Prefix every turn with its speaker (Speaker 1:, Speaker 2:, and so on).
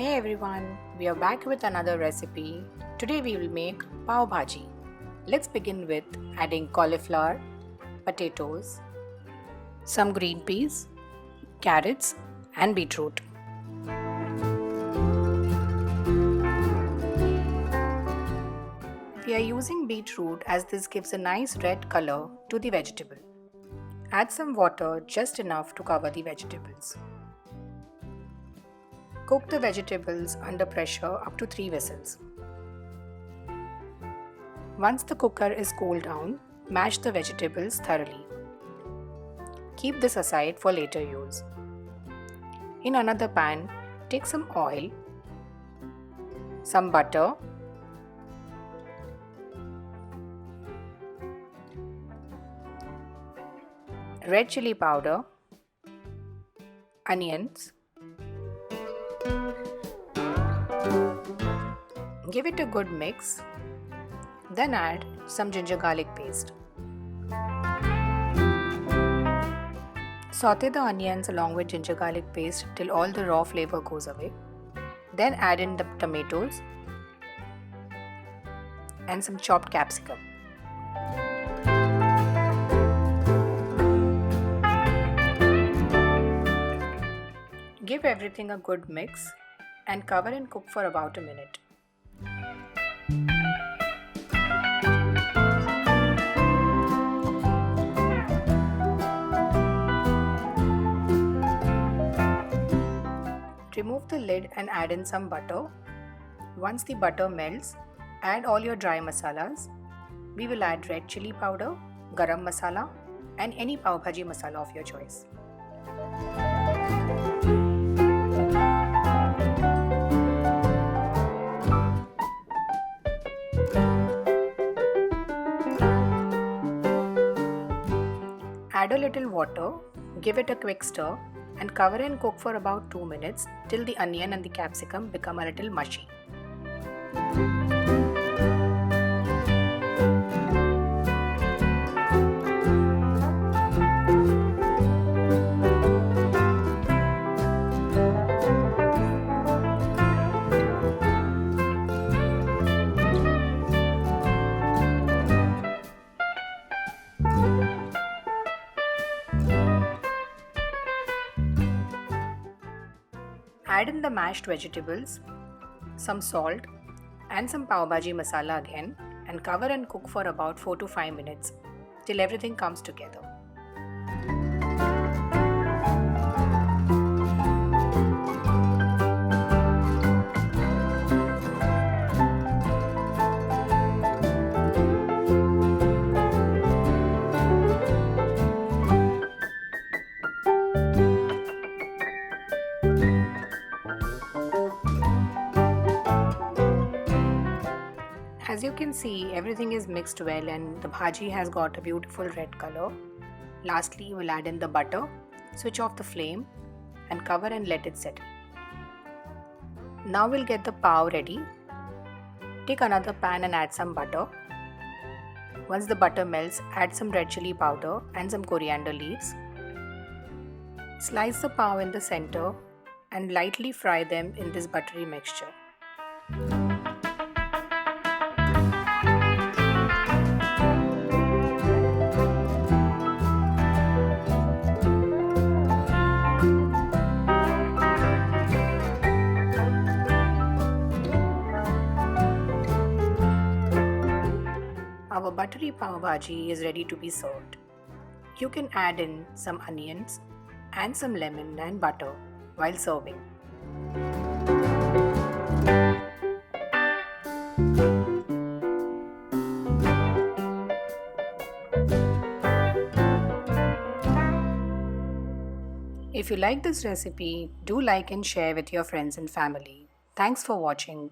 Speaker 1: Hey everyone, we are back with another recipe. Today we will make Pav Bhaji. Let's begin with adding cauliflower, potatoes, some green peas, carrots and beetroot. We are using beetroot as this gives a nice red color to the vegetable. Add some water just enough to cover the vegetables. Cook the vegetables under pressure up to 3 whistles. Once the cooker is cooled down, mash the vegetables thoroughly. Keep this aside for later use. In another pan, take some oil, some butter, red chili powder, onions. Give it a good mix, then add some ginger garlic paste. Saute the onions along with ginger garlic paste till all the raw flavor goes away. Then add in the tomatoes and some chopped capsicum. Give everything a good mix and cover and cook for about a minute. Remove the lid and add in some butter. Once the butter melts, add all your dry masalas. We will add red chili powder, garam masala and any Pav Bhaji masala of your choice. Add a little water, give it a quick stir and cover and cook for about 2 minutes till the onion and the capsicum become a little mushy. Add in the mashed vegetables, some salt and some Pav Bhaji masala again and cover and cook for about 4 to 5 minutes till everything comes together. As you can see, everything is mixed well and the bhaji has got a beautiful red color. Lastly, we'll add in the butter, switch off the flame and cover and let it settle. Now we'll get the pav ready. Take another pan and add some butter. Once the butter melts, add some red chili powder and some coriander leaves. Slice the pav in the center and lightly fry them in this buttery mixture. Our buttery Pav Bhaji is ready to be served. You can add in some onions and some lemon and butter while serving. If you like this recipe, do like and share with your friends and family. Thanks for watching.